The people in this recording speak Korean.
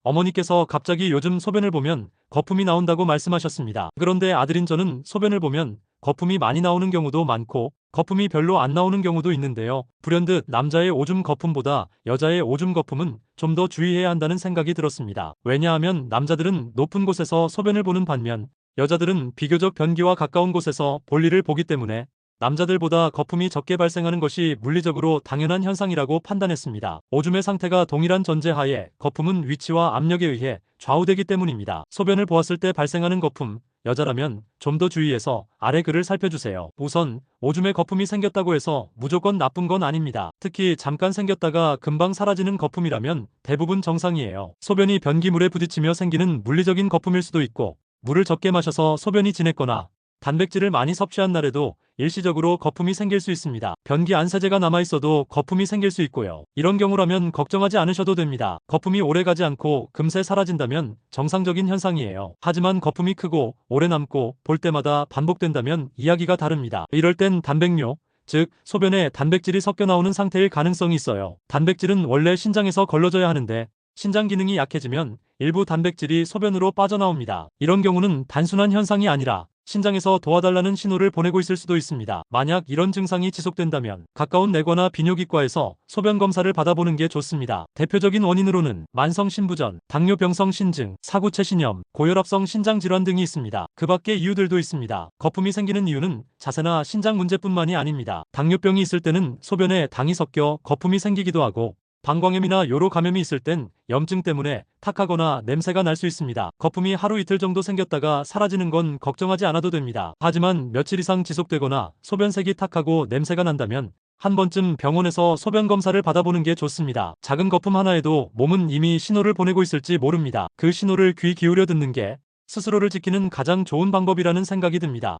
어머니께서 갑자기 요즘 소변을 보면 거품이 나온다고 말씀하셨습니다. 그런데 아들인 저는 소변을 보면 거품이 많이 나오는 경우도 많고 거품이 별로 안 나오는 경우도 있는데요. 불현듯 남자의 오줌 거품보다 여자의 오줌 거품은 좀 더 주의해야 한다는 생각이 들었습니다. 왜냐하면 남자들은 높은 곳에서 소변을 보는 반면 여자들은 비교적 변기와 가까운 곳에서 볼일을 보기 때문에 남자들보다 거품이 적게 발생하는 것이 물리적으로 당연한 현상이라고 판단했습니다. 오줌의 상태가 동일한 전제하에 거품은 위치와 압력에 의해 좌우되기 때문입니다. 소변을 보았을 때 발생하는 거품, 여자라면 좀 더 주의해서 아래 글을 살펴주세요. 우선 오줌에 거품이 생겼다고 해서 무조건 나쁜 건 아닙니다. 특히 잠깐 생겼다가 금방 사라지는 거품이라면 대부분 정상이에요. 소변이 변기물에 부딪히며 생기는 물리적인 거품일 수도 있고 물을 적게 마셔서 소변이 진했거나 단백질을 많이 섭취한 날에도 일시적으로 거품이 생길 수 있습니다. 변기 안 세제가 남아있어도 거품이 생길 수 있고요. 이런 경우라면 걱정하지 않으셔도 됩니다. 거품이 오래가지 않고 금세 사라진다면 정상적인 현상이에요. 하지만 거품이 크고 오래 남고 볼 때마다 반복된다면 이야기가 다릅니다. 이럴 땐 단백뇨, 즉 소변에 단백질이 섞여 나오는 상태일 가능성이 있어요. 단백질은 원래 신장에서 걸러져야 하는데 신장 기능이 약해지면 일부 단백질이 소변으로 빠져나옵니다. 이런 경우는 단순한 현상이 아니라 신장에서 도와달라는 신호를 보내고 있을 수도 있습니다. 만약 이런 증상이 지속된다면 가까운 내과나 비뇨기과에서 소변 검사를 받아보는 게 좋습니다. 대표적인 원인으로는 만성신부전, 당뇨병성 신증, 사구체신염, 고혈압성 신장질환 등이 있습니다. 그 밖의 이유들도 있습니다. 거품이 생기는 이유는 자세나 신장 문제뿐만이 아닙니다. 당뇨병이 있을 때는 소변에 당이 섞여 거품이 생기기도 하고 방광염이나 요로 감염이 있을 땐 염증 때문에 탁하거나 냄새가 날 수 있습니다. 거품이 하루 이틀 정도 생겼다가 사라지는 건 걱정하지 않아도 됩니다. 하지만 며칠 이상 지속되거나 소변색이 탁하고 냄새가 난다면 한 번쯤 병원에서 소변 검사를 받아보는 게 좋습니다. 작은 거품 하나에도 몸은 이미 신호를 보내고 있을지 모릅니다. 그 신호를 귀 기울여 듣는 게 스스로를 지키는 가장 좋은 방법이라는 생각이 듭니다.